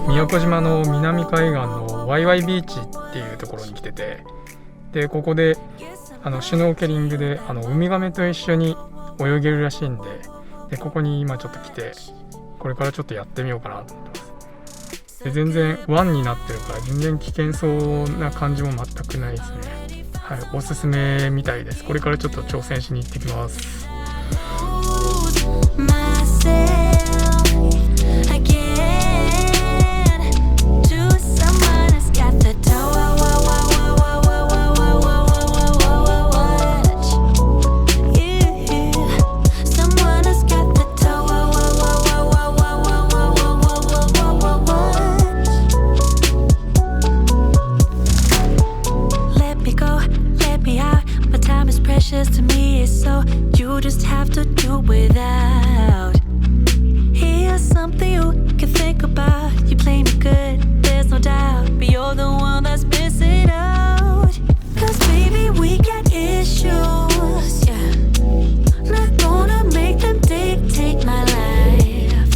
宮古島の南海岸のワイワイビーチっていうところに来てて、でここでシュノーケリングでウミガメと一緒に泳げるらしいんで、ここに今ちょっと来て、これからちょっとやってみようかなと思ってます。で全然湾になってるから全然危険そうな感じも全くないですね。はい、おすすめみたいです。これからちょっと挑戦しに行ってきます。To me, so you just have to do without. Here's something you can think about. You play me good, there's no doubt, but you're the one that's missing out. Cause baby, we got issues, yeah. Not gonna make them dictate my life.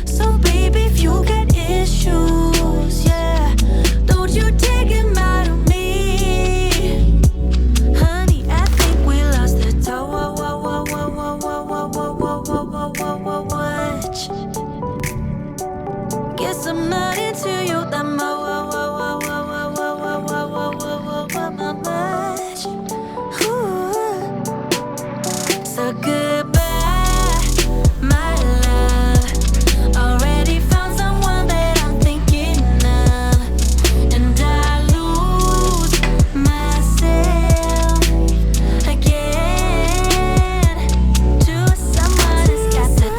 So baby, if you got issues, yeah, don't you take them out of me. Guess I'm not into you that much. So goodbye, my love. Already found someone that I'm thinking of, and I lose myself again to someone who's got the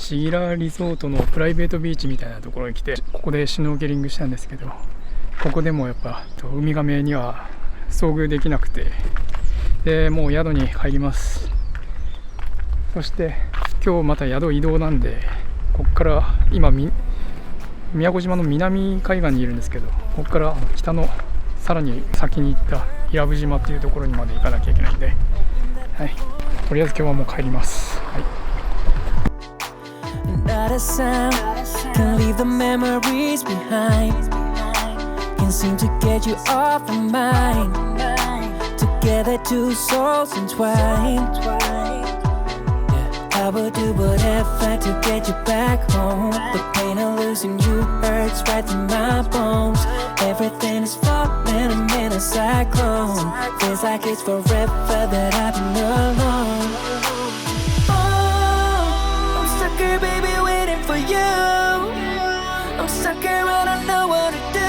シーラリゾートのプライベートビーチみたいなところに来て、ここでシュノーケリングしたんですけど、ここでもやっぱウミガメには遭遇できなくて、でもう宿に入ります。そして今日また宿移動なんで、ここから今宮古島の南海岸にいるんですけど、ここから北のさらに先に行った伊良部島っていうところにまで行かなきゃいけないんで、はい、とりあえず今日はもう帰ります。はい。Not a sound can leave the memories behind. Can't seem to get you off my mind. Together, two souls entwined. Yeah, I would do whatever to get you back home. The pain of losing you hurts right through my bones. Everything is falling, I'm in a cyclone. Feels like it's forever that I've been alone. Oh, I'm stuck here, baby, waiting for you. I'm stuck here, I don't know what to do.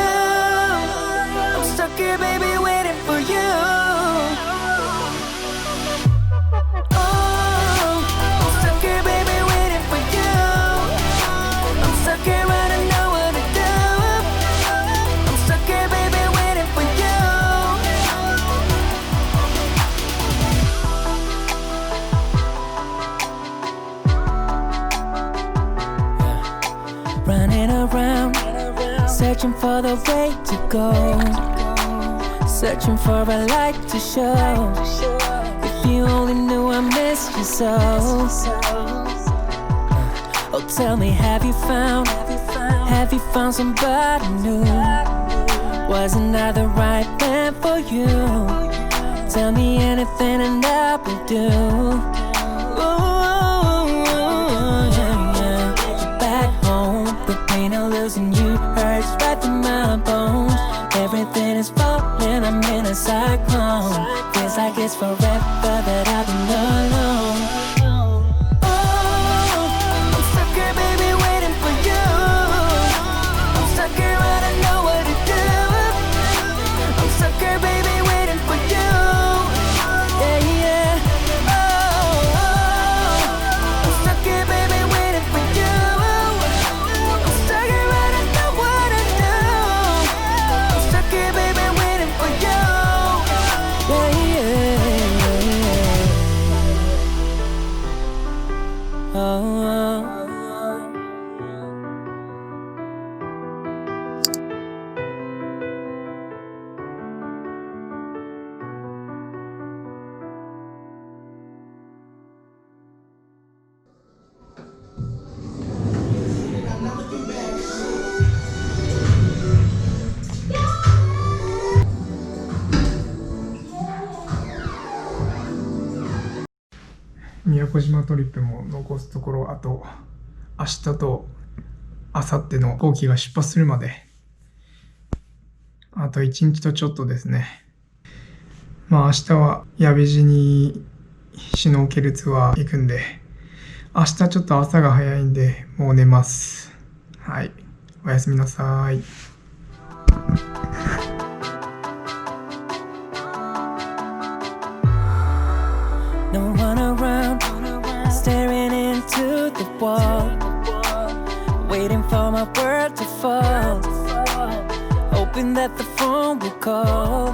I'm stuck here. here, baby, waiting for you. Oh, I'm stuck here, baby, waiting for you. I'm stuck here, I don't know what to do. I'm stuck here, baby, waiting for you. Running around, searching for the way to go, searching for a light to show. If you only knew I missed you so. Oh, tell me, have you found somebody new? Wasn't I the right man for you? Tell me anything and I will do. Ooh, yeah. Back home, the pain of losing you hurts right through my bones. Everything is falling, I'm in a cyclone. Feels like it's forever that I've been alone. Oh, I'm stuck here, baby, waiting for you. I'm stuck here, I don't know what to do. I'm stuck here, baby, waiting for you. Yeah, yeah. Oh, I'm stuck here, baby, waiting for you. I'm stuck here, I don't know what to do. I'm stuck here, baby, waiting for you. Yeah, yeah. Oh.宮古島トリップも残すところあと明日と明後日の飛行機が出発するまであと1日とちょっとですね。まあ明日は矢部寺にシュノーケルツアー行くんで、明日ちょっと朝が早いんでもう寝ます。はい、おやすみなさい。No one around, staring into the wall, waiting for my word to fall, hoping that the phone will call.